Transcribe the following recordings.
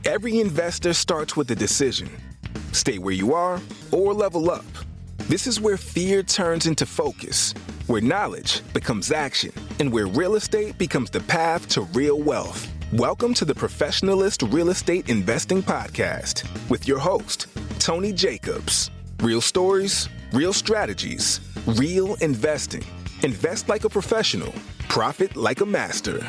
Every investor starts with a decision. Stay where you are or level up. This is where fear turns into focus, where knowledge becomes action, and where real estate becomes the path to real wealth. Welcome to the Professionalist Real Estate Investing Podcast with your host, Tony Jacobs. Real stories, real strategies, real investing. Invest like a professional, profit like a master.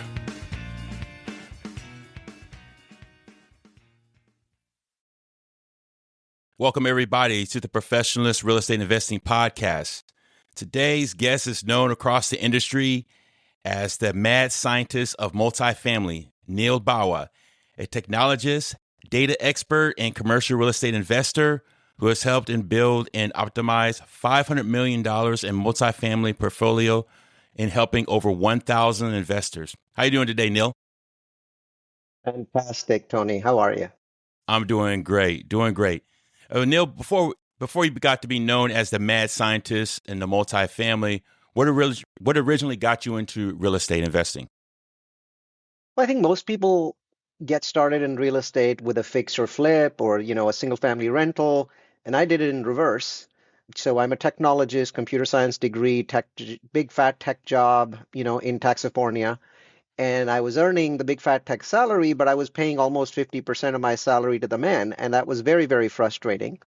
Welcome, everybody, to the Professionalist Real Estate Investing Podcast. Today's guest is known across the industry as the mad scientist of multifamily, Neil Bawa, a technologist, data expert, and commercial real estate investor who has helped and build and optimize $500 million in multifamily portfolio and helping over 1,000 investors. How are you doing today, Neil? Fantastic, Tony. How are you? I'm doing great, Neil, before you got to be known as the mad scientist in the multifamily, what originally got you into real estate investing? Well, I think most people get started in real estate with a fix or flip or, a single family rental, and I did it in reverse. So I'm a technologist, computer science degree, big fat tech job, in California. And I was earning the big fat tech salary, but I was paying almost 50% of my salary to the man. And that was very, very frustrating.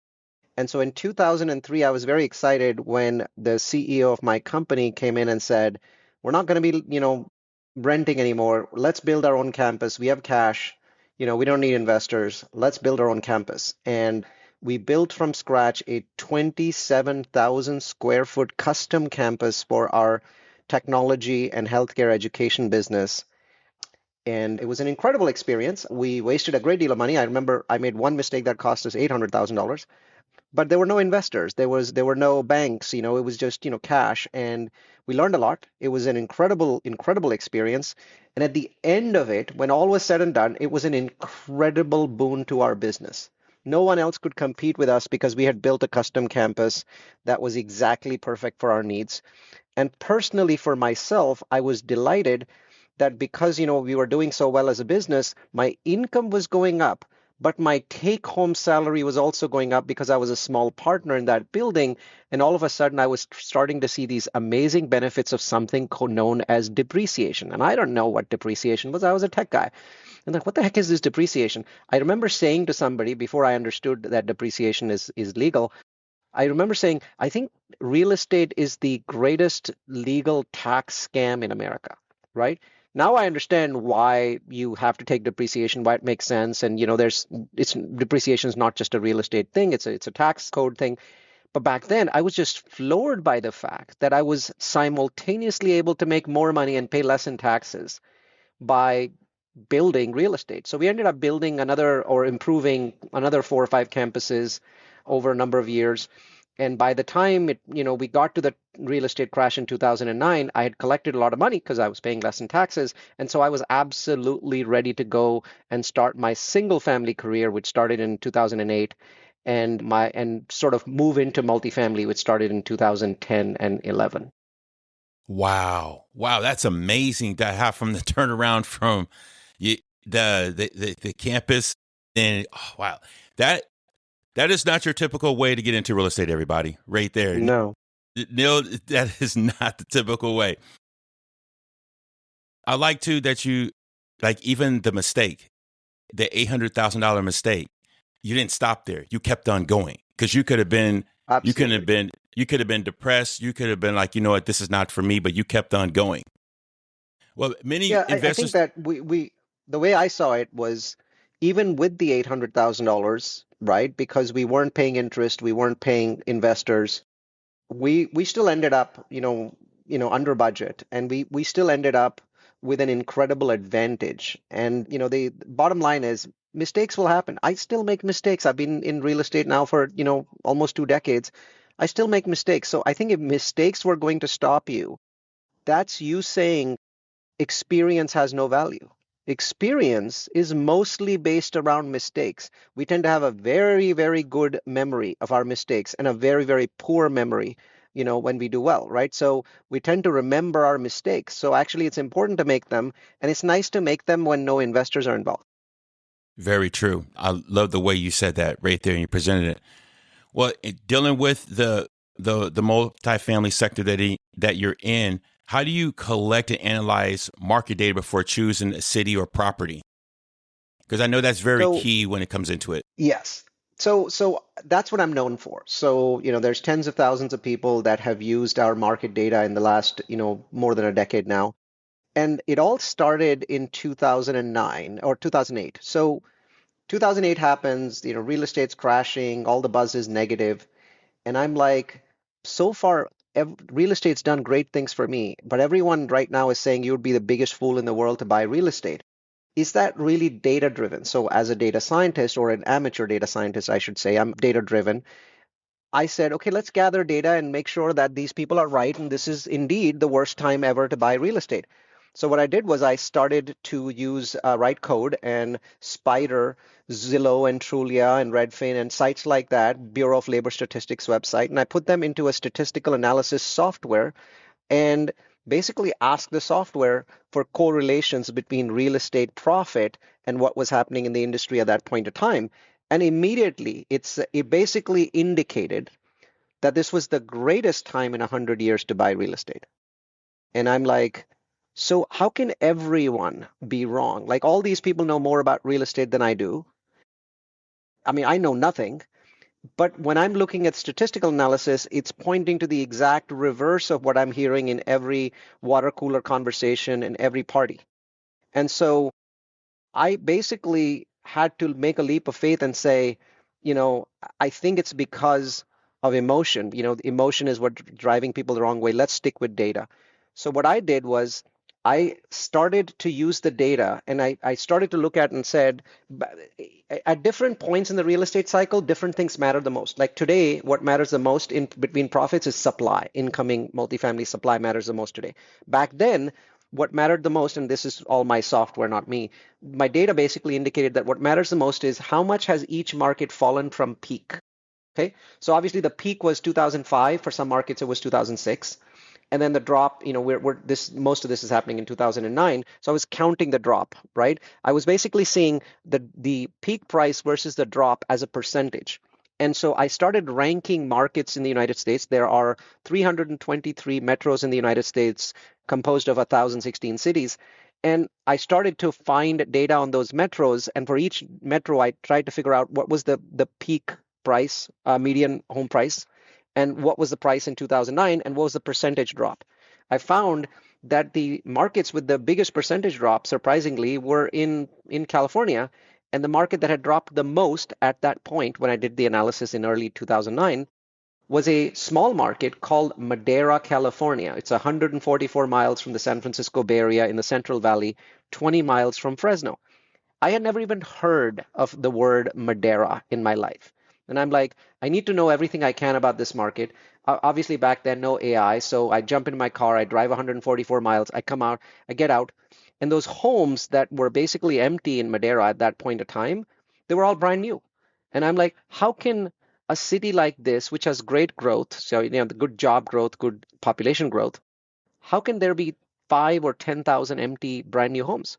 And so in 2003, I was very excited when the CEO of my company came in and said, we're not going to be, renting anymore. Let's build our own campus. We have cash. We don't need investors. Let's build our own campus. And we built from scratch a 27,000 square foot custom campus for our technology and healthcare education business. And it was an incredible experience. We wasted a great deal of money. I remember I made one mistake that cost us $800,000, but there were no investors. There were no banks. It was just, cash. And we learned a lot. It was an incredible experience. And at the end of it, when all was said and done, it was an incredible boon to our business. No one else could compete with us because we had built a custom campus that was exactly perfect for our needs. And personally, for myself, I was delighted that because, we were doing so well as a business, my income was going up, but my take-home salary was also going up because I was a small partner in that building. And all of a sudden, I was starting to see these amazing benefits of something known as depreciation. And I don't know what depreciation was. I was a tech guy. And like, what the heck is this depreciation? I remember saying to somebody before I understood that depreciation is legal, I remember saying, I think real estate is the greatest legal tax scam in America, right? Now I understand why you have to take depreciation, why it makes sense. And, depreciation is not just a real estate thing. It's a tax code thing. But back then I was just floored by the fact that I was simultaneously able to make more money and pay less in taxes by building real estate. So we ended up building improving another 4 or 5 campuses over a number of years. And by the time we got to the real estate crash in 2009, I had collected a lot of money because I was paying less in taxes. And so I was absolutely ready to go and start my single family career, which started in 2008, and sort of move into multifamily, which started in 2010 and 11. Wow, that's amazing to have from the turnaround from the campus. And wow, that is not your typical way to get into real estate, everybody, right there. No. Neil, that is not the typical way. I like, too, that you, like, even the mistake, the $800,000 mistake, you didn't stop there. You kept on going because you could have been, Absolutely. you could have been depressed. You could have been like, you know what, this is not for me, but you kept on going. Well, many investors. I think that the way I saw it was even with the $800,000, right? Because we weren't paying interest, we weren't paying investors. We still ended up, under budget, and we still ended up with an incredible advantage. And the bottom line is mistakes will happen. I still make mistakes. I've been in real estate now for almost 2 decades. I still make mistakes. So I think if mistakes were going to stop you, that's you saying experience has no value. Experience is mostly based around mistakes. We tend to have a very, very good memory of our mistakes and a very, very poor memory, when we do well, right? So we tend to remember our mistakes. So actually, it's important to make them, and it's nice to make them when no investors are involved. Very true. I love the way you said that right there and you presented it. Well, dealing with the multifamily sector that you're in, how do you collect and analyze market data before choosing a city or property? Because I know that's very So key when it comes into it. yes. So that's what I'm known for. So, there's tens of thousands of people that have used our market data in the last, more than a decade now. And it all started in 2009 or 2008. So 2008 happens, real estate's crashing, all the buzz is negative, and I'm like, so far, real estate's done great things for me, but everyone right now is saying you would be the biggest fool in the world to buy real estate. Is that really data driven? So as a data scientist or an amateur data scientist, I should say, I'm data driven. I said, okay, let's gather data and make sure that these people are right, and this is indeed the worst time ever to buy real estate. So what I did was I started to use Write Code and Spider, Zillow and Trulia and Redfin and sites like that, Bureau of Labor Statistics website, and I put them into a statistical analysis software and basically asked the software for correlations between real estate profit and what was happening in the industry at that point of time. And immediately, it basically indicated that this was the greatest time in 100 years to buy real estate. And I'm like, so how can everyone be wrong? Like all these people know more about real estate than I do. I mean, I know nothing. But when I'm looking at statistical analysis, it's pointing to the exact reverse of what I'm hearing in every water cooler conversation and every party. And so I basically had to make a leap of faith and say, you know, I think it's because of emotion. Emotion is what driving people the wrong way. Let's stick with data. So what I did was I started to use the data and I started to look at and said, at different points in the real estate cycle, different things matter the most. Like today, what matters the most in between profits is supply. Incoming multifamily supply matters the most today. Back then, what mattered the most, and this is all my software, not me, my data basically indicated that what matters the most is how much has each market fallen from peak. Okay, so obviously the peak was 2005. For some markets, it was 2006, and then the drop. We're this most of this is happening in 2009. So I was counting the drop, right? I was basically seeing the peak price versus the drop as a percentage. And so I started ranking markets in the United States. There are 323 metros in the United States, composed of 1,016 cities. And I started to find data on those metros. And for each metro, I tried to figure out what was the peak price, median home price, and what was the price in 2009, and what was the percentage drop. I found that the markets with the biggest percentage drop, surprisingly, were in California, and the market that had dropped the most at that point when I did the analysis in early 2009 was a small market called Madera, California. It's 144 miles from the San Francisco Bay Area in the Central Valley, 20 miles from Fresno. I had never even heard of the word Madera in my life. And I'm like, I need to know everything I can about this market. Obviously, back then, no AI. So I jump in my car, I drive 144 miles, I come out, I get out. And those homes that were basically empty in Madera at that point of time, they were all brand new. And I'm like, how can a city like this, which has great growth, so the good job growth, good population growth, how can there be 5 or 10,000 empty brand new homes?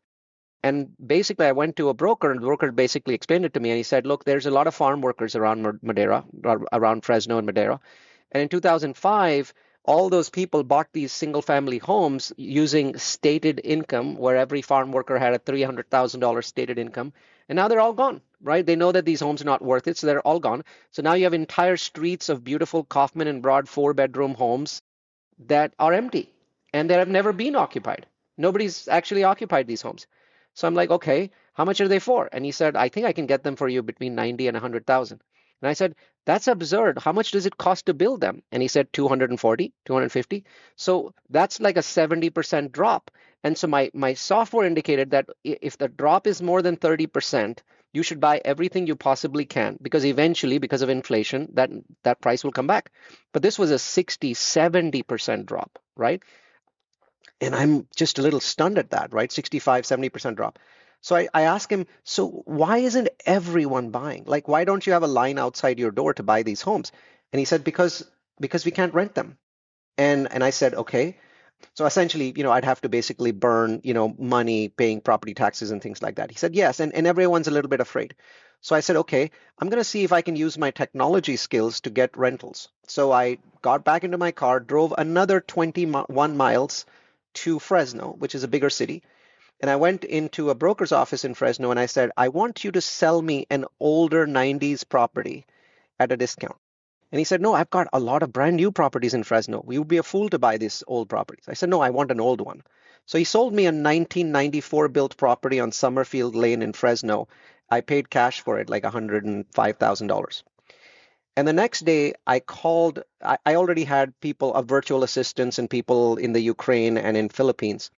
And basically, I went to a broker, and the broker basically explained it to me. And he said, look, there's a lot of farm workers around Madera, around Fresno and Madera. And in 2005, all those people bought these single family homes using stated income, where every farm worker had a $300,000 stated income. And now they're all gone, right? They know that these homes are not worth it, so they're all gone. So now you have entire streets of beautiful Kaufman and Broad 4-bedroom homes that are empty and that have never been occupied. Nobody's actually occupied these homes. So I'm like, okay, how much are they for? And he said, I think I can get them for you between 90 and 100,000. And I said, that's absurd. How much does it cost to build them? And he said 240, 250. So that's like a 70% drop. And so my software indicated that if the drop is more than 30%, you should buy everything you possibly can, because eventually, because of inflation, that price will come back. But this was a 60, 70% drop, right? And I'm just a little stunned at that, right? 65, 70% drop. So I asked him, so why isn't everyone buying? Like, why don't you have a line outside your door to buy these homes? And he said, because we can't rent them. And I said, okay. So essentially, I'd have to basically burn, money paying property taxes and things like that. He said, yes. And everyone's a little bit afraid. So I said, okay, I'm going to see if I can use my technology skills to get rentals. So I got back into my car, drove another 21 miles to Fresno, which is a bigger city. And I went into a broker's office in Fresno and I said, I want you to sell me an older 90s property at a discount. And he said, no, I've got a lot of brand new properties in Fresno. You would be a fool to buy these old properties. I said, no, I want an old one. So he sold me a 1994 built property on Summerfield Lane in Fresno. I paid cash for it, like $105,000. And the next day I called, I already had people, virtual assistants and people in the Ukraine and in Philippines.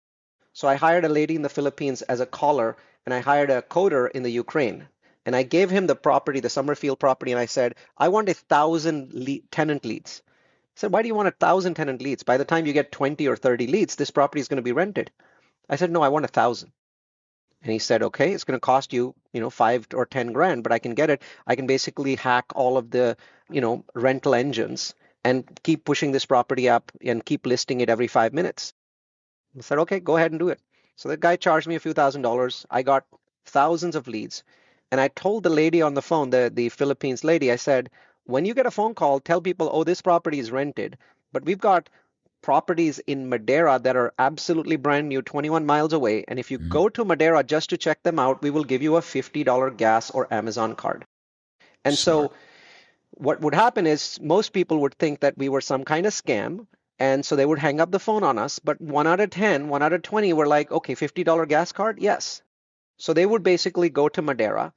So I hired a lady in the Philippines as a caller, and I hired a coder in the Ukraine. And I gave him the property, the Summerfield property, and I said, I want 1,000 tenant leads. He said, why do you want 1,000 tenant leads? By the time you get 20 or 30 leads, this property is going to be rented. I said, no, I want 1,000. And he said, okay, it's going to cost you, 5 or 10 grand, but I can get it. I can basically hack all of the, rental engines and keep pushing this property up and keep listing it every 5 minutes. I said, okay, go ahead and do it. So the guy charged me a few $1,000s. I got thousands of leads. And I told the lady on the phone, the Philippines lady, I said, when you get a phone call, tell people, oh, this property is rented. But we've got properties in Madera that are absolutely brand new, 21 miles away. And if you go to Madera just to check them out, we will give you a $50 gas or Amazon card. And Smart. so what would happen is most people would think that we were some kind of scam. And so they would hang up the phone on us. But 1 out of 10, 1 out of 20 were like, okay, $50 gas card? Yes. So they would basically go to Madera.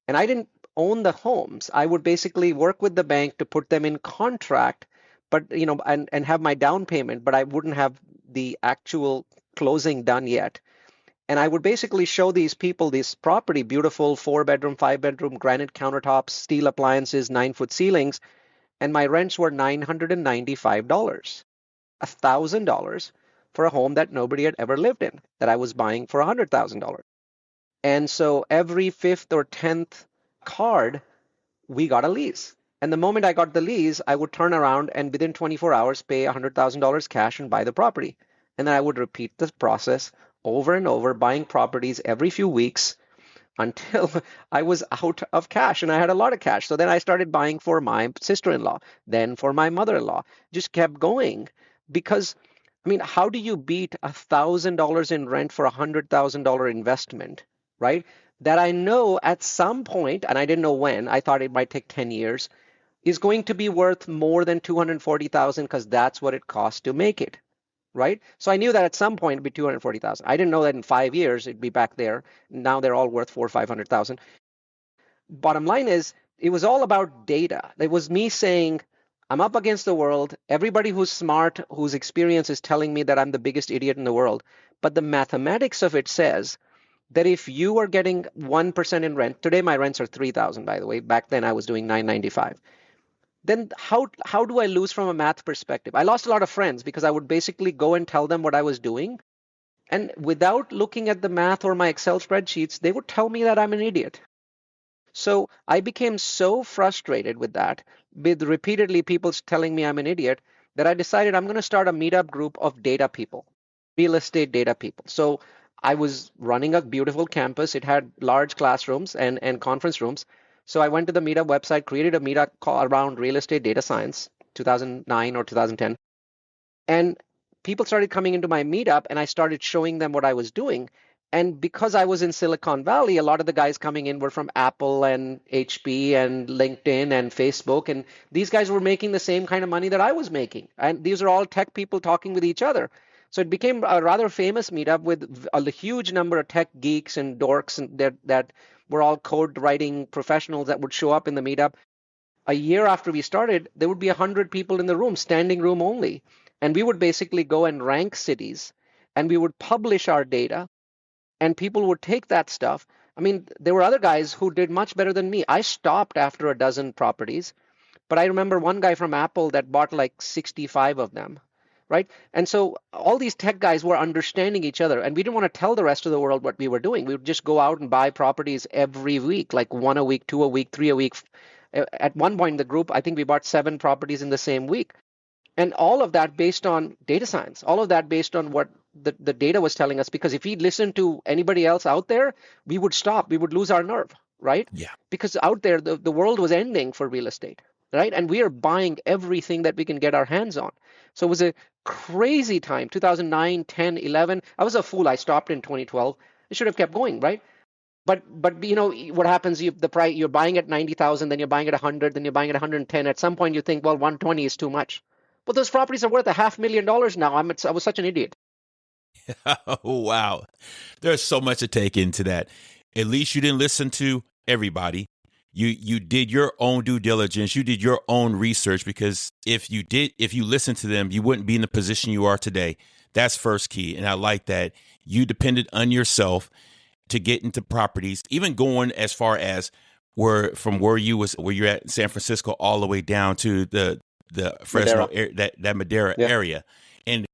And I didn't own the homes. I would basically work with the bank to put them in contract, but and have my down payment, but I wouldn't have the actual closing done yet. And I would basically show these people this property, beautiful 4-bedroom, 5-bedroom, granite countertops, steel appliances, 9-foot ceilings, and my rents were $995, $1,000 for a home that nobody had ever lived in, that I was buying for $100,000. And so every fifth or 10th card, we got a lease. And the moment I got the lease, I would turn around and within 24 hours pay $100,000 cash and buy the property. And then I would repeat the process over and over, buying properties every few weeks until I was out of cash. And I had a lot of cash. So then I started buying for my sister-in-law, then for my mother-in-law. Just kept going because, I mean, how do you beat $1,000 in rent for $100,000 investment, right? That I know at some point, and I didn't know when, I thought it might take 10 years, is going to be worth more than 240,000 because that's what it costs to make it, right? So I knew that at some point it'd be 240,000. I didn't know that in 5 years it'd be back there. Now they're all worth 400,000 or 500,000. Bottom line is, it was all about data. It was me saying, I'm up against the world. Everybody who's smart, whose experience is telling me that I'm the biggest idiot in the world. But the mathematics of it says that if you are getting 1% in rent, today my rents are 3,000, by the way. Back then I was doing 995. Then how do I lose from a math perspective? I lost a lot of friends because I would basically go and tell them what I was doing. And without looking at the math or my Excel spreadsheets, they would tell me that I'm an idiot. So I became so frustrated with that, with repeatedly people telling me I'm an idiot, that I decided I'm going to start a meetup group of data people, real estate data people. So I was running a beautiful campus. It had large classrooms and conference rooms. So I went to the meetup website, created a meetup call around real estate data science, 2009 or 2010. And people started coming into my meetup and I started showing them what I was doing. And because I was in Silicon Valley, a lot of the guys coming in were from Apple and HP and LinkedIn and Facebook. And these guys were making the same kind of money that I was making. And these are all tech people talking with each other. So it became a rather famous meetup with a huge number of tech geeks and dorks and that were all code writing professionals that would show up in the meetup. A year after we started, there would be 100 people in the room, standing room only. And we would basically go and rank cities and we would publish our data and people would take that stuff. I mean, there were other guys who did much better than me. I stopped after a dozen properties, but I remember one guy from Apple that bought like 65 of them, right? And so all these tech guys were understanding each other, and we didn't want to tell the rest of the world what we were doing. We would just go out and buy properties every week, like 1 a week, 2 a week, 3 a week. At one point in the group, I think we bought 7 properties in the same week. And all of that based on data science, all of that based on what the data was telling us. Because if we listened to anybody else out there, we would stop, we would lose our nerve, right? Yeah. Because out there, the world was ending for real estate, right? And we are buying everything that we can get our hands on. So it was a crazy time, 2009, 10, 11. I was a fool. I stopped in 2012. I should have kept going, right? But you know what happens? The price, you're buying at 90,000, then you're buying at 100, then you're buying at 110. At some point, you think, well, 120 is too much. But those properties are worth $500,000 now. I was such an idiot. Oh, wow. There's so much to take into that. At least you didn't listen to everybody. You did your own due diligence. You did your own research, because if you listened to them, you wouldn't be in the position you are today. That's first key. And I like that you depended on yourself to get into properties, even going as far as where you're at in San Francisco all the way down to the Fresno that Madera area. And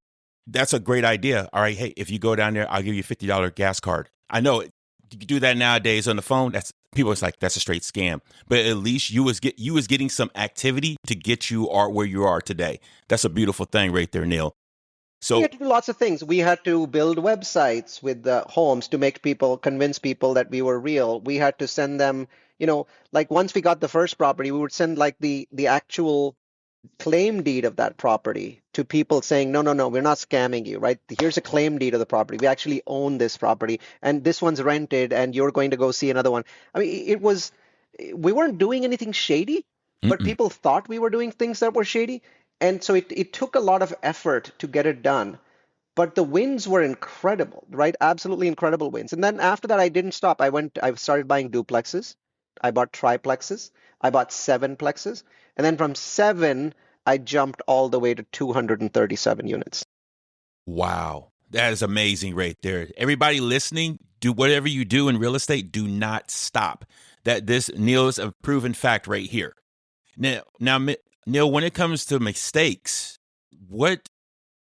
that's a great idea. All right, hey, if you go down there, I'll give you a $50 gas card. I know you can do that nowadays on the phone. That's people. It's like that's a straight scam. But at least you was getting some activity to get you where you are today. That's a beautiful thing right there, Neil. So we had to do lots of things. We had to build websites with the homes to convince people that we were real. We had to send them, like once we got the first property, we would send like the actual claim deed of that property to people saying, no, no, no, we're not scamming you, right? Here's a claim deed of the property. We actually own this property, and this one's rented, and you're going to go see another one. I mean, we weren't doing anything shady, but mm-mm. people thought we were doing things that were shady. And so it took a lot of effort to get it done. But the wins were incredible, right? Absolutely incredible wins. And then after that, I didn't stop. I started buying duplexes. I bought triplexes. I bought sevenplexes. And then from seven, I jumped all the way to 237 units. Wow. That is amazing right there. Everybody listening, do whatever you do in real estate, do not stop. This Neil is a proven fact right here. Now, Neil, when it comes to mistakes, what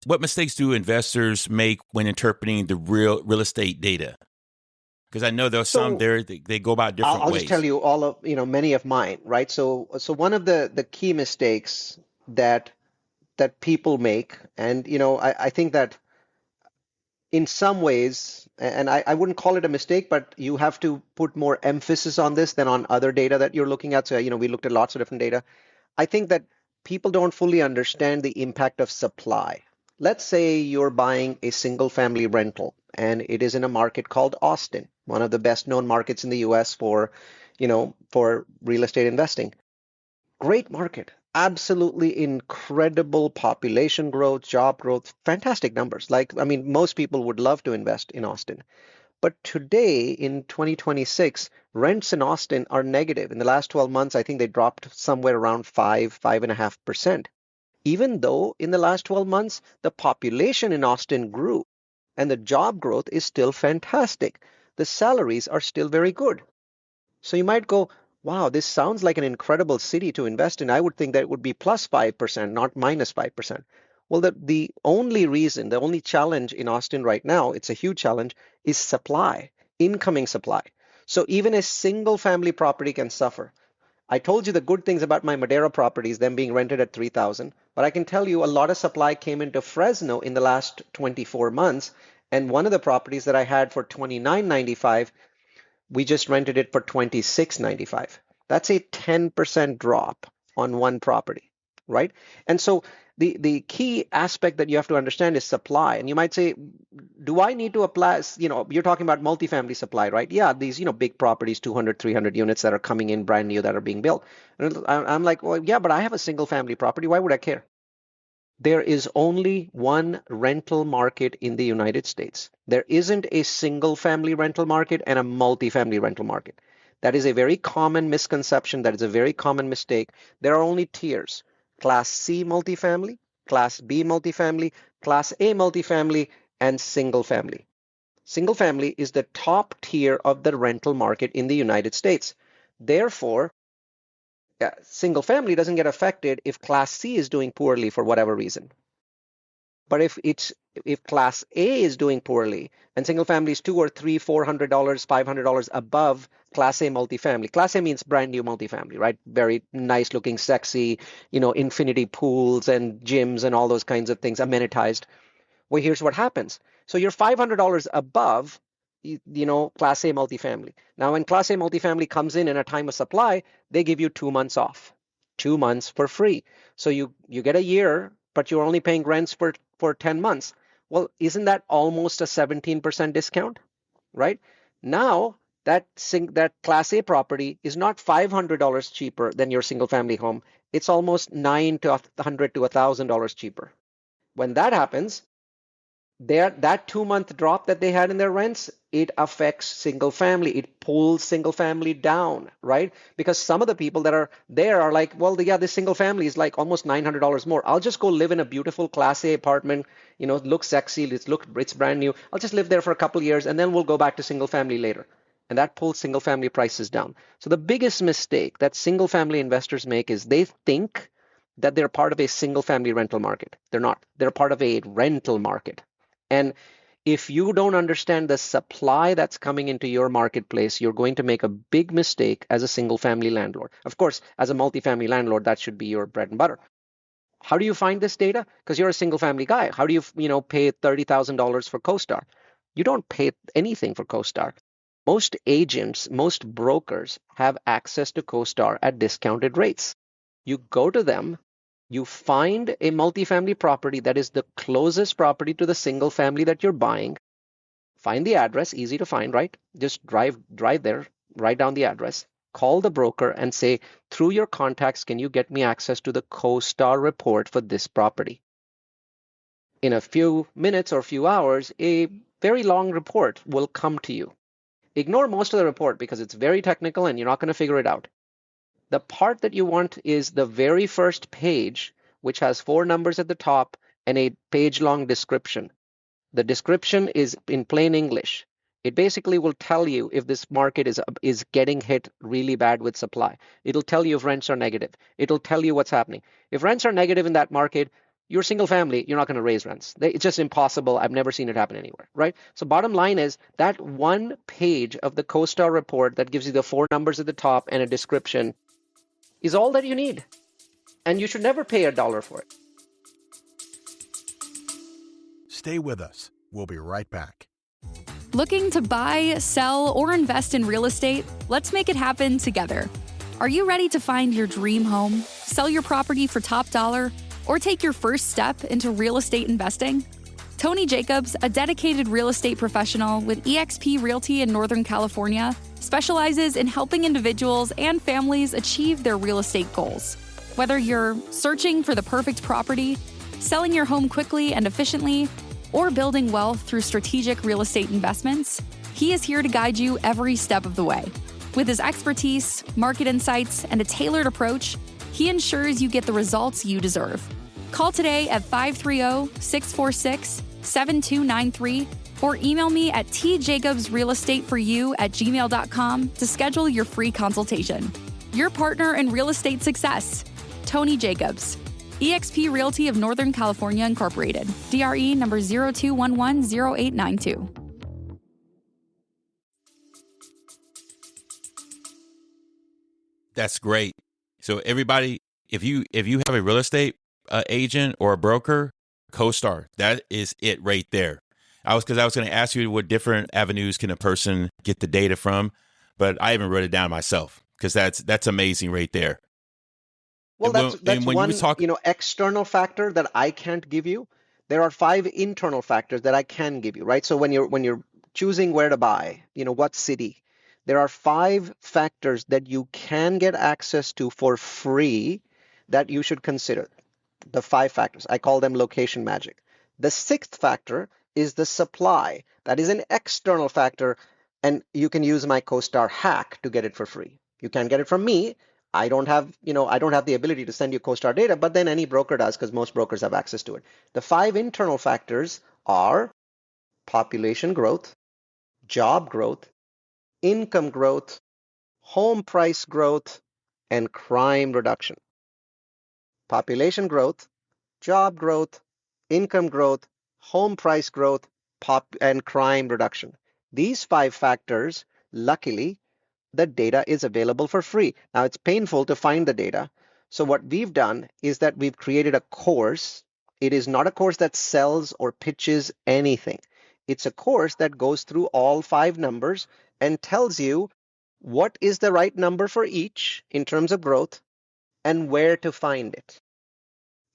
mistakes do investors make when interpreting the real estate data? Because I know there's some there they go about different I'll ways. just tell you all of many of mine, right? So one of the key mistakes that people make, and I think that in some ways, and I wouldn't call it a mistake, but you have to put more emphasis on this than on other data that you're looking at. So we looked at lots of different data. I think that people don't fully understand the impact of supply. Let's say you're buying a single family rental and it is in a market called Austin, one of the best known markets in the US for real estate investing. Great market, absolutely incredible population growth, job growth, fantastic numbers. Like, I mean, most people would love to invest in Austin. But today in 2026, rents in Austin are negative. In the last 12 months, I think they dropped somewhere around 5.5%. Even though in the last 12 months, the population in Austin grew and the job growth is still fantastic. The salaries are still very good. So you might go, wow, this sounds like an incredible city to invest in. I would think that it would be plus 5%, not minus 5%. Well, the only reason, the only challenge in Austin right now, it's a huge challenge, is supply, incoming supply. So even a single family property can suffer. I told you the good things about my Madera properties, them being rented at 3,000, but I can tell you a lot of supply came into Fresno in the last 24 months. And one of the properties that I had for $29.95, we just rented it for $26.95. That's a 10% drop on one property, right? And so the key aspect that you have to understand is supply. And you might say, do I need to apply, you're talking about multifamily supply, right? Yeah, these, big properties, 200, 300 units that are coming in brand new that are being built. And I'm like, well, yeah, but I have a single family property. Why would I care? There is only one rental market in the United States. There isn't a single family rental market and a multifamily rental market. That is a very common misconception. That is a very common mistake. There are only tiers: Class C multifamily, Class B multifamily, Class A multifamily, and single family. Single family is the top tier of the rental market in the United States. Therefore, single family doesn't get affected if Class C is doing poorly for whatever reason. But if it's If Class A is doing poorly and single family is $200 or $300, $400, $500 above Class A multifamily. Class A means brand new multifamily, right? Very nice looking, sexy, infinity pools and gyms and all those kinds of things, amenitized. Well, here's what happens. So you're $500 above, Class A multifamily. Now, when Class A multifamily comes in a time of supply, they give you 2 months off, 2 months for free. So you get a year, but you're only paying rents for 10 months. Well, isn't that almost a 17% discount, right? Now, that Class A property is not $500 cheaper than your single family home. It's almost $900 to $100 to $1,000 cheaper. When that happens, that 2 month drop that they had in their rents, it affects single family. It pulls single family down, right? Because some of the people that are there are like, well, yeah, this single family is like almost $900 more. I'll just go live in a beautiful Class A apartment, it looks sexy, it's brand new. I'll just live there for a couple of years and then we'll go back to single family later. And that pulls single family prices down. So the biggest mistake that single family investors make is they think that they're part of a single family rental market. They're not. They're part of a rental market. And if you don't understand the supply that's coming into your marketplace, you're going to make a big mistake as a single family landlord. Of course, as a multifamily landlord, that should be your bread and butter. How do you find this data? Because you're a single family guy. How do you pay $30,000 for CoStar? You don't pay anything for CoStar. Most agents, most brokers have access to CoStar at discounted rates. You go to them, you find a multifamily property that is the closest property to the single family that you're buying. Find the address, easy to find, right? Just drive there, write down the address, call the broker and say, through your contacts, can you get me access to the CoStar report for this property? In a few minutes or few hours, a very long report will come to you. Ignore most of the report because it's very technical and you're not going to figure it out. The part that you want is the very first page, which has 4 numbers at the top and a page-long description. The description is in plain English. It basically will tell you if this market is getting hit really bad with supply. It'll tell you if rents are negative. It'll tell you what's happening. If rents are negative in that market, you're single family, you're not going to raise rents. It's just impossible. I've never seen it happen anywhere, right? So bottom line is that one page of the CoStar report that gives you the 4 numbers at the top and a description is all that you need. And you should never pay $1 for it. Stay with us. We'll be right back. Looking to buy, sell, or invest in real estate? Let's make it happen together. Are you ready to find your dream home, sell your property for top dollar, or take your first step into real estate investing? Tony Jacobs, a dedicated real estate professional with eXp Realty in Northern California, specializes in helping individuals and families achieve their real estate goals. Whether you're searching for the perfect property, selling your home quickly and efficiently, or building wealth through strategic real estate investments, he is here to guide you every step of the way. With his expertise, market insights, and a tailored approach, he ensures you get the results you deserve. Call today at 530-646-7293 or email me at tjacobsrealestateforyou@gmail.com to schedule your free consultation. Your partner in real estate success, Tony Jacobs. eXp Realty of Northern California Incorporated. DRE number 02110892. That's great. So everybody, if you have a real estate agent or a broker, CoStar, that is it right there. I was going to ask you what different avenues can a person get the data from, but I even wrote it down myself because that's amazing right there. Well, that's one external factor that I can't give you. There are 5 internal factors that I can give you, right? So when you're choosing where to buy, what city, there are 5 factors that you can get access to for free that you should consider. The 5 factors, I call them location magic. The 6th factor is the supply. That is an external factor, and you can use my CoStar hack to get it for free. You can get it from me. I don't have the ability to send you CoStar data, but then any broker does because most brokers have access to it. The 5 internal factors are population growth, job growth, income growth, home price growth, and crime reduction. Population growth, job growth, income growth, home price growth, and crime reduction. These 5 factors, luckily, the data is available for free. Now, it's painful to find the data. So what we've done is that we've created a course. It is not a course that sells or pitches anything. It's a course that goes through all 5 numbers and tells you what is the right number for each in terms of growth and where to find it.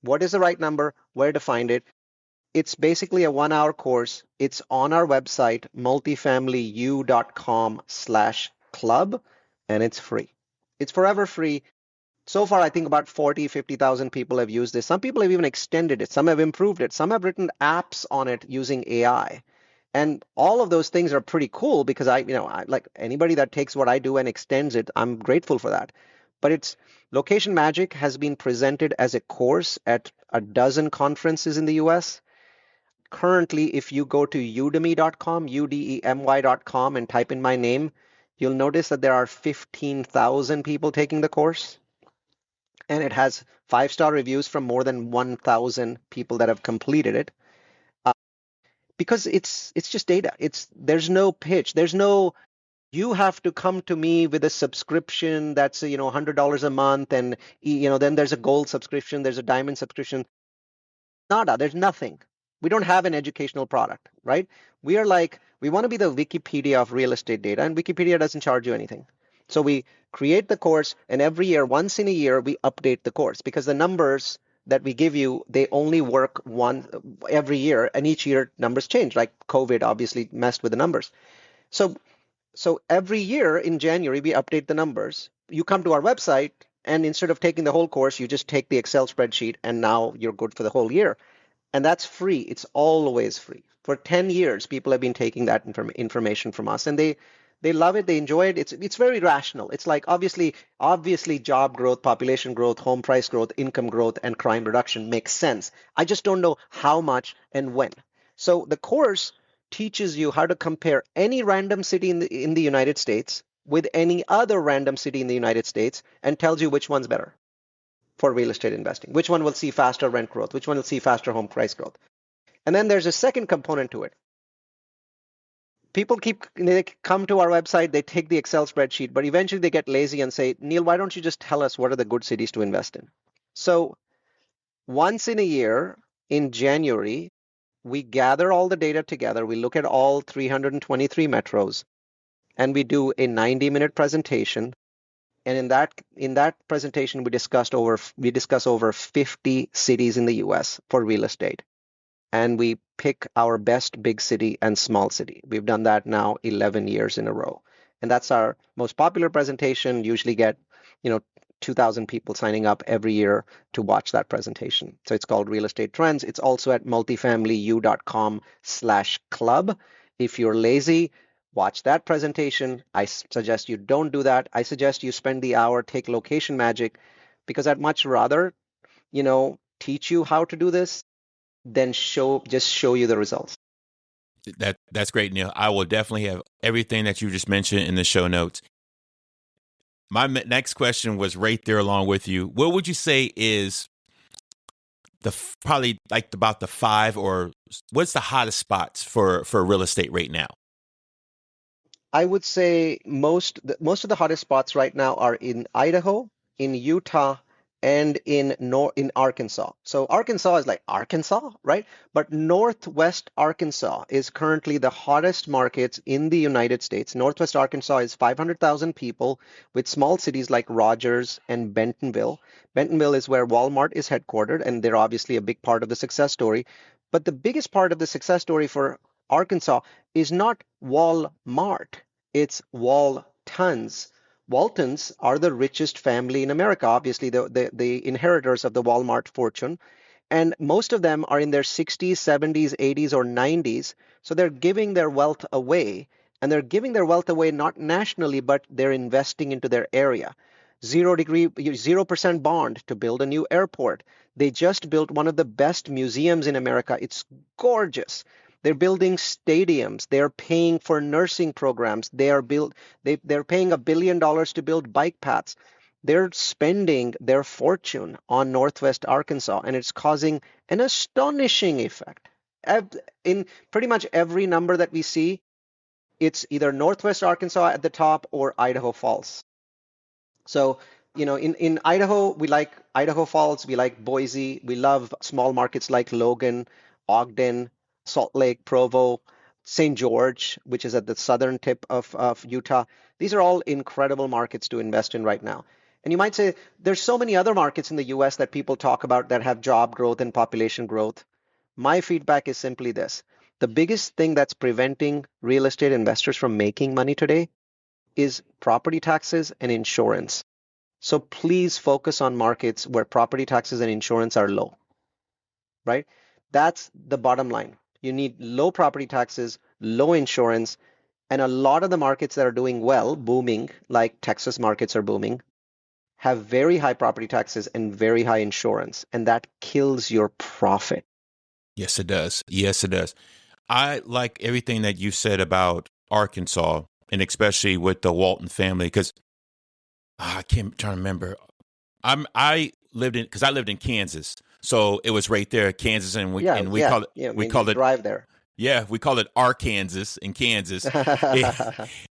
What is the right number, where to find it? It's basically a 1-hour course. It's on our website, multifamilyu.com/club, and it's free. It's forever free. So far, I think about 40, 50,000 people have used this. Some people have even extended it. Some have improved it. Some have written apps on it using AI. And all of those things are pretty cool because I like anybody that takes what I do and extends it, I'm grateful for that. But it's Location Magic has been presented as a course at a dozen conferences in the US. Currently, if you go to udemy.com, udemy.com, and type in my name, you'll notice that there are 15,000 people taking the course. And it has 5-star reviews from more than 1,000 people that have completed it. Because it's just data. There's no pitch. You have to come to me with a subscription that's $100 a month, and then there's a gold subscription, there's a diamond subscription. Nada, there's nothing. We don't have an educational product, right? We want to be the Wikipedia of real estate data, and Wikipedia doesn't charge you anything. So we create the course, and every year, once in a year, we update the course because the numbers that we give you, they only work every year, and each year numbers change. Like COVID obviously messed with the numbers. So every year in January, we update the numbers. You come to our website, and instead of taking the whole course, you just take the Excel spreadsheet, and now you're good for the whole year. And that's free. It's always free. For 10 years, people have been taking that information from us, and they love it. They enjoy it. It's very rational. It's like obviously job growth, population growth, home price growth, income growth, and crime reduction makes sense. I just don't know how much and when. So the course teaches you how to compare any random city in the United States with any other random city in the United States and tells you which one's better for real estate investing. Which one will see faster rent growth? Which one will see faster home price growth? And then there's a second component to it. People they come to our website, they take the Excel spreadsheet, but eventually they get lazy and say, Neil, why don't you just tell us what are the good cities to invest in? So once in a year, in January, we gather all the data together. We look at all 323 metros, and we do a 90-minute presentation. And in that presentation, we discuss over 50 cities in the U.S. for real estate, and we pick our best big city and small city. We've done that now 11 years in a row, and that's our most popular presentation. Usually get 2,000 people signing up every year to watch that presentation. So it's called Real Estate Trends. It's also at multifamilyu.com/club. If you're lazy, watch that presentation. I suggest you don't do that. I suggest you spend the hour, take Location Magic, because I'd much rather, teach you how to do this than show you the results. That's great, Neil. I will definitely have everything that you just mentioned in the show notes. My next question was right there along with you. What would you say is probably like about the 5, or what's the hottest spots for real estate right now? I would say most of the hottest spots right now are in Idaho, in Utah, and in Arkansas. So Arkansas is like Arkansas, right? But Northwest Arkansas is currently the hottest market in the United States. Northwest Arkansas is 500,000 people with small cities like Rogers and Bentonville. Bentonville is where Walmart is headquartered, and they're obviously a big part of the success story. But the biggest part of the success story for Arkansas is not Walmart, it's Waltons. Waltons are the richest family in America, obviously the inheritors of the Walmart fortune. And most of them are in their 60s, 70s, 80s, or 90s. So they're giving their wealth away. And they're giving their wealth away not nationally, but they're investing into their area. 0% bond to build a new airport. They just built one of the best museums in America. It's gorgeous. They're building stadiums. They're paying for nursing programs. They're paying $1 billion to build bike paths. They're spending their fortune on Northwest Arkansas, and it's causing an astonishing effect. In pretty much every number that we see, it's either Northwest Arkansas at the top or Idaho Falls. So, in Idaho, we like Idaho Falls, we like Boise, we love small markets like Logan, Ogden, Salt Lake, Provo, St. George, which is at the southern tip of Utah. These are all incredible markets to invest in right now. And you might say there's so many other markets in the US that people talk about that have job growth and population growth. My feedback is simply this. The biggest thing that's preventing real estate investors from making money today is property taxes and insurance. So please focus on markets where property taxes and insurance are low, right? That's the bottom line. You need low property taxes, low insurance, and a lot of the markets that are doing well, booming, like Texas markets are booming, have very high property taxes and very high insurance, and that kills your profit. Yes, it does. Yes, it does. I like everything that you said about Arkansas, and especially with the Walton family, because I can't try to remember. I lived in Kansas, so it was right there, Kansas, and we call it we call it drive there. Yeah, we call it Arkansas in Kansas,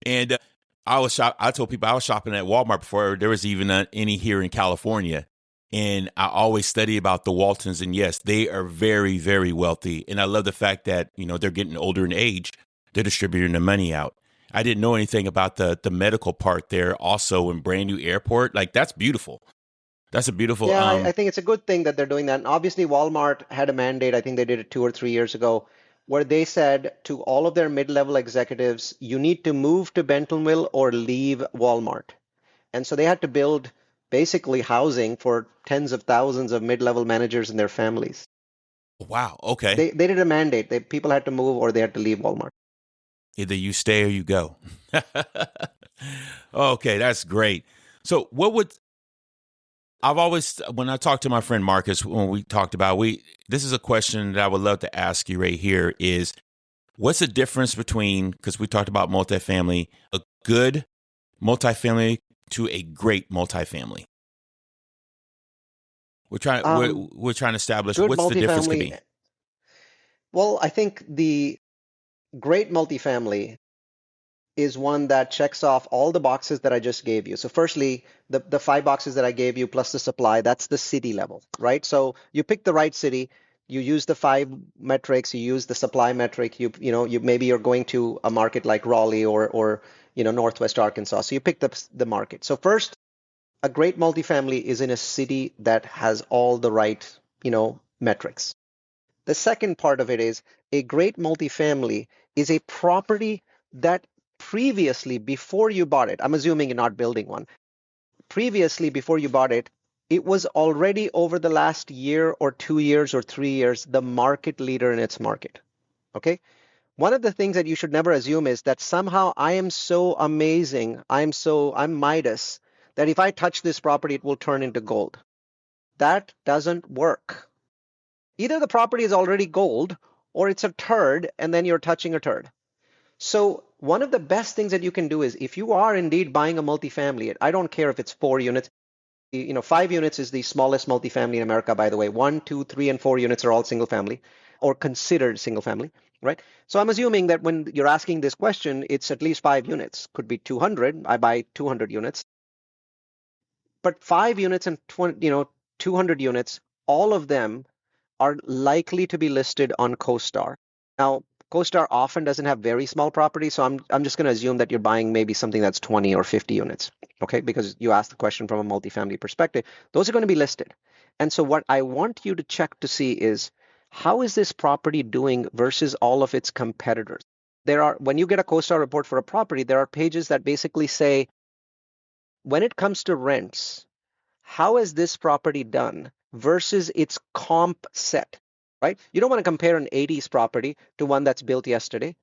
and I told people I was shopping at Walmart before there was even any here in California. And I always study about the Waltons, and yes, they are very, very wealthy. And I love the fact that, they're getting older in age. They're distributing the money out. I didn't know anything about the medical part there also in brand new airport. Like, that's beautiful. That's a beautiful. Yeah, I think it's a good thing that they're doing that. And obviously, Walmart had a mandate. I think they did it 2 or 3 years ago, where they said to all of their mid-level executives, you need to move to Bentonville or leave Walmart. And so they had to build basically housing for tens of thousands of mid-level managers and their families. Wow. Okay. They did a mandate. People had to move or they had to leave Walmart. Either you stay or you go. Okay, that's great. So I've always, when I talked to my friend Marcus, when we talked about, this is a question that I would love to ask you right here is, what's the difference between, because we talked about multifamily, a good multifamily to a great multifamily? We're trying to establish what's the difference could be. Well, I think the great multifamily is one that checks off all the boxes that I just gave you. So firstly, the 5 boxes that I gave you plus the supply, that's the city level, right? So you pick the right city, you use the 5 metrics, you use the supply metric, you maybe you're going to a market like Raleigh or Northwest Arkansas. So you pick the market. So first, a great multifamily is in a city that has all the right, metrics. The second part of it is a great multifamily is a property that previously, before you bought it, I'm assuming you're not building one. Previously, before you bought it, it was already over the last year or 2 years or 3 years, the market leader in its market. Okay? One of the things that you should never assume is that somehow I am so amazing, I'm Midas, that if I touch this property, it will turn into gold. That doesn't work. Either the property is already gold or it's a turd and then you're touching a turd. So one of the best things that you can do is if you are indeed buying a multifamily, I don't care if it's 4 units, 5 units is the smallest multifamily in America, by the way. 1, 2, 3, and 4 units are all single family or considered single family, right? So I'm assuming that when you're asking this question, it's at least 5 units. Could be 200. I buy 200 units. But 5 units and 200 units, all of them are likely to be listed on CoStar. Now, CoStar often doesn't have very small properties, so I'm just going to assume that you're buying maybe something that's 20 or 50 units, okay? Because you asked the question from a multifamily perspective. Those are going to be listed. And so what I want you to check to see is, how is this property doing versus all of its competitors? When you get a CoStar report for a property, there are pages that basically say, when it comes to rents, how has this property done versus its comp set? Right? You don't want to compare an 80s property to one that's built yesterday.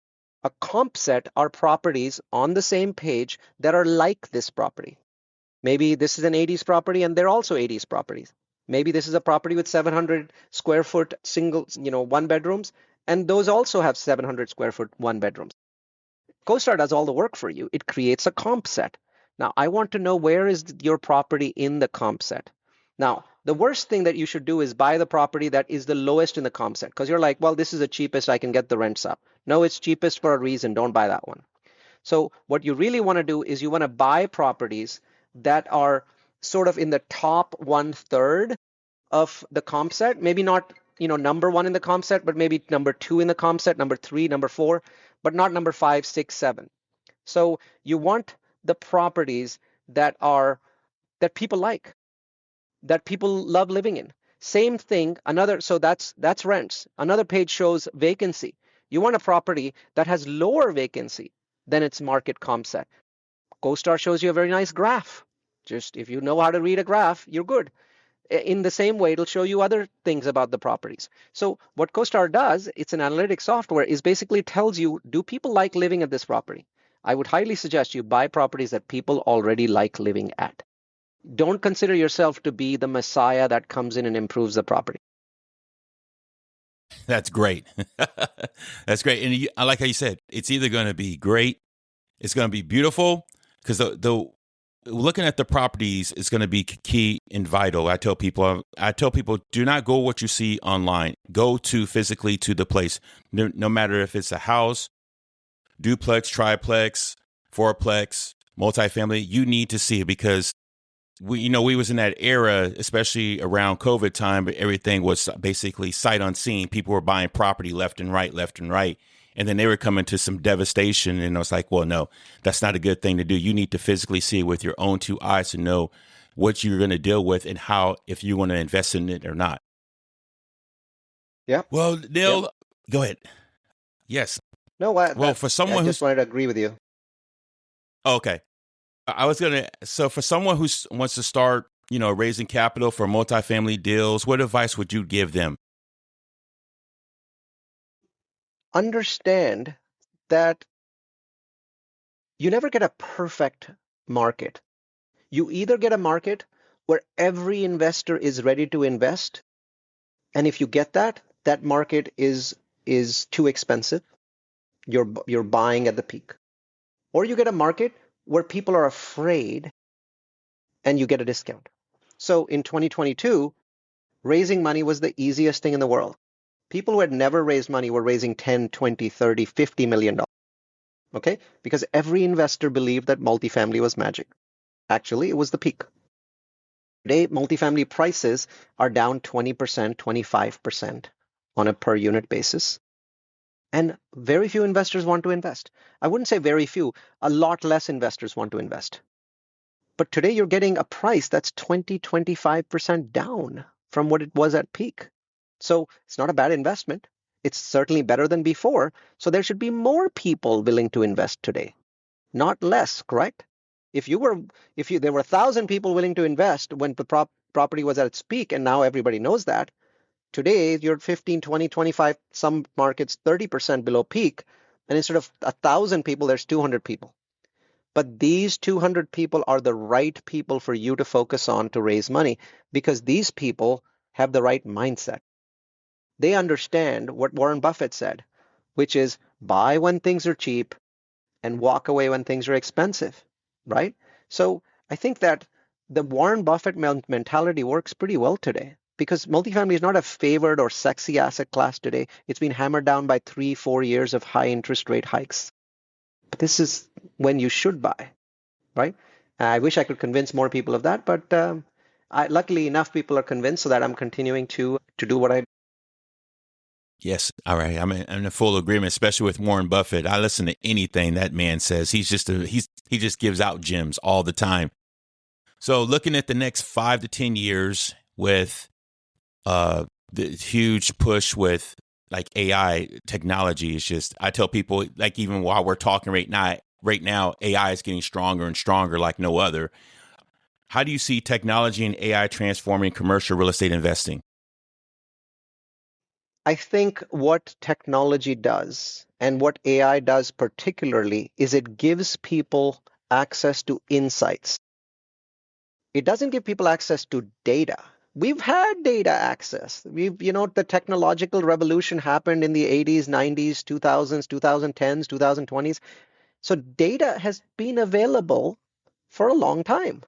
A comp set are properties on the same page that are like this property. Maybe this is an 80s property and they're also 80s properties. Maybe this is a property with 700 square foot single, 1 bedrooms, and those also have 700 square foot 1 bedrooms. CoStar does all the work for you. It creates a comp set. Now, I want to know, where is your property in the comp set? Now, The worst thing that you should do is buy the property that is the lowest in the comp set because you're like, well, this is the cheapest, I can get the rents up. No, it's cheapest for a reason. Don't buy that one. So what you really want to do is you want to buy properties that are sort of in the top 1/3 of the comp set, maybe not, number one in the comp set, but maybe number two in the comp set, number three, number four, but not number 5, 6, 7. So you want the properties that people like, that people love living in. Same thing, so that's rents. Another page shows vacancy. You want a property that has lower vacancy than its market comp set. CoStar shows you a very nice graph. Just if you know how to read a graph, you're good. In the same way, it'll show you other things about the properties. So what CoStar does, it's an analytics software, is basically tells you, do people like living at this property? I would highly suggest you buy properties that people already like living at. Don't consider yourself to be the messiah that comes in and improves the property. That's great. That's great. And I like how you said, it's either going to be great, it's going to be beautiful, because the looking at the properties is going to be key and vital. I tell people, do not go what you see online. Go physically to the place. No matter if it's a house, duplex, triplex, fourplex, multifamily, you need to see it, because we was in that era, especially around COVID time, but everything was basically sight unseen. People were buying property left and right. And then they were coming to some devastation. And I was like, well, no, that's not a good thing to do. You need to physically see it with your own two eyes to know what you're going to deal with and how, if you want to invest in it or not. Yeah. Well, Neil, Go ahead. Yes. No, for someone I just wanted to agree with you. Okay. So for someone who wants to start, raising capital for multifamily deals, what advice would you give them? Understand that you never get a perfect market. You either get a market where every investor is ready to invest, and if you get that market is too expensive. You're buying at the peak. Or you get a market where people are afraid and you get a discount. So in 2022, raising money was the easiest thing in the world. People who had never raised money were raising 10, 20, 30, $50 million. Okay? Because every investor believed that multifamily was magic. Actually, it was the peak. Today, multifamily prices are down 20%, 25% on a per unit basis. And very few investors want to invest. I wouldn't say very few, a lot less investors want to invest. But today you're getting a price that's 20, 25% down from what it was at peak. So it's not a bad investment. It's certainly better than before. So there should be more people willing to invest today, not less, correct? If there were 1,000 people willing to invest when the property was at its peak, and now everybody knows that, today, you're 15, 20, 25, some markets 30% below peak. And instead of 1,000 people, there's 200 people. But these 200 people are the right people for you to focus on to raise money, because these people have the right mindset. They understand what Warren Buffett said, which is buy when things are cheap and walk away when things are expensive, right? So I think that the Warren Buffett mentality works pretty well today, because multifamily is not a favored or sexy asset class today. It's been hammered down by 3-4 years of high interest rate hikes. But this is when you should buy, right? I wish I could convince more people of that, but luckily enough people are convinced so that I'm continuing to do what I do. Yes. All right. I'm in full agreement, especially with Warren Buffett. I listen to anything that man says. He just gives out gems all the time. So looking at the next 5 to 10 years with the huge push with like AI technology, is just, I tell people, like, even while we're talking right now, AI is getting stronger and stronger like no other. How do you see technology and AI transforming commercial real estate investing? I think what technology does, and what AI does particularly, is it gives people access to insights. It doesn't give people access to data. We've had data access. The technological revolution happened in the 80s, 90s, 2000s, 2010s, 2020s. So data has been available for a long time.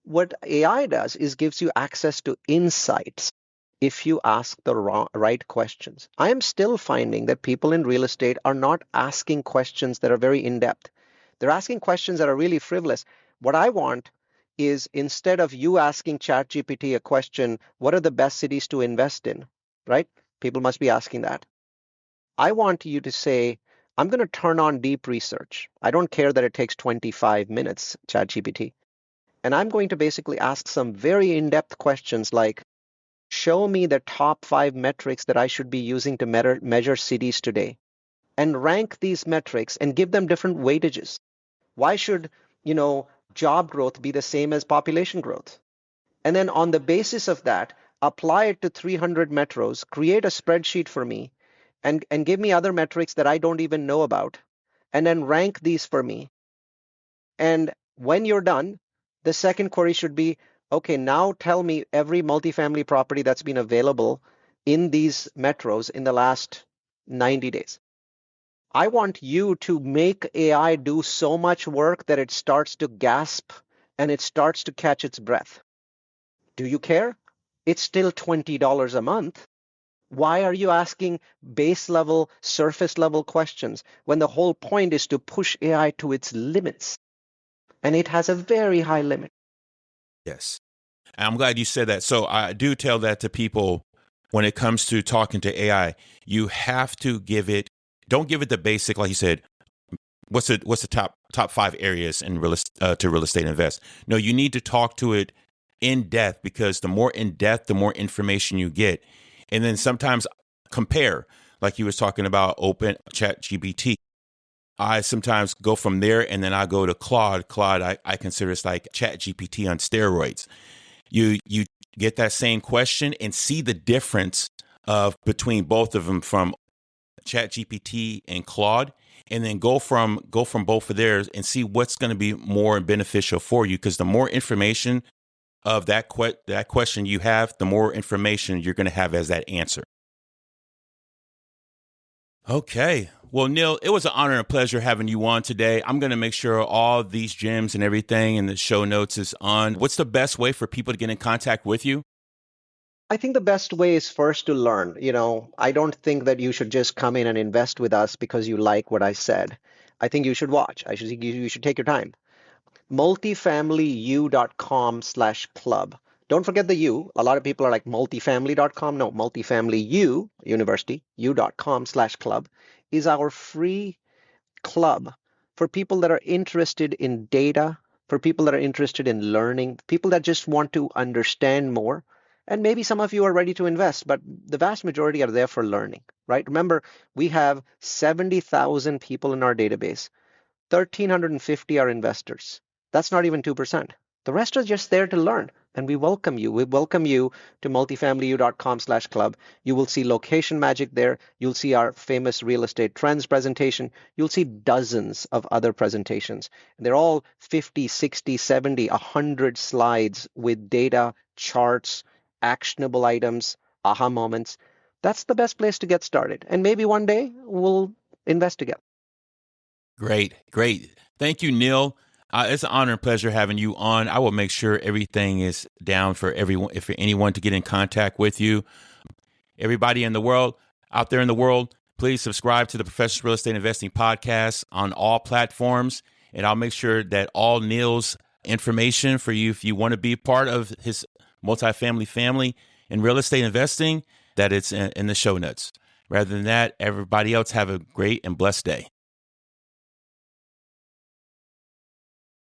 What AI does is gives you access to insights if you ask the right questions. I am still finding that people in real estate are not asking questions that are very in-depth. They're asking questions that are really frivolous. What I want is, instead of you asking ChatGPT a question, what are the best cities to invest in, right? People must be asking that. I want you to say, I'm going to turn on deep research. I don't care that it takes 25 minutes, ChatGPT. And I'm going to basically ask some very in-depth questions like, show me the top 5 metrics that I should be using to measure cities today, and rank these metrics and give them different weightages. Why should, job growth be the same as population growth? And then on the basis of that, apply it to 300 metros, create a spreadsheet for me, and give me other metrics that I don't even know about, and then rank these for me. And when you're done, the second query should be, okay, now tell me every multifamily property that's been available in these metros in the last 90 days. I want you to make AI do so much work that it starts to gasp and it starts to catch its breath. Do you care? It's still $20 a month. Why are you asking base level, surface level questions when the whole point is to push AI to its limits? And it has a very high limit. Yes. And I'm glad you said that. So I do tell that to people when it comes to talking to AI. You have to don't give it the basic, like you said, what's the top 5 areas in to real estate invest. No, you need to talk to it in depth, because the more in depth, the more information you get. And then sometimes compare, like you was talking about open ChatGPT. I sometimes go from there and then I go to Claude. Claude, I consider it's like ChatGPT on steroids. You get that same question and see the difference between both of them, from ChatGPT and Claude, and then go from both of theirs and see what's going to be more beneficial for you. Because the more information of that question you have, the more information you're going to have as that answer. Okay. Well, Neil, it was an honor and a pleasure having you on today. I'm going to make sure all these gems and everything in the show notes is on. What's the best way for people to get in contact with you? I think the best way is first to learn. I don't think that you should just come in and invest with us because you like what I said. I think you should watch. You should take your time. multifamilyu.com/club. Don't forget the U. A lot of people are like multifamily.com. No, multifamilyu, university, u.com/club is our free club for people that are interested in data, for people that are interested in learning, people that just want to understand more. And maybe some of you are ready to invest, but the vast majority are there for learning, right? Remember, we have 70,000 people in our database. 1,350 are investors. That's not even 2%. The rest are just there to learn, and we welcome you. We welcome you to multifamilyu.com/club. You will see location magic there. You'll see our famous real estate trends presentation. You'll see dozens of other presentations. And they're all 50, 60, 70, 100 slides with data, charts, actionable items, aha moments. That's the best place to get started. And maybe one day we'll invest together. Great. Thank you, Neil. It's an honor and pleasure having you on. I will make sure everything is down for everyone, for anyone to get in contact with you. Everybody out there in the world, please subscribe to the Professional Real Estate Investing Podcast on all platforms. And I'll make sure that all Neil's information for you, if you want to be part of his multifamily family in real estate investing, that it's in the show notes. Rather than that, everybody else have a great and blessed day.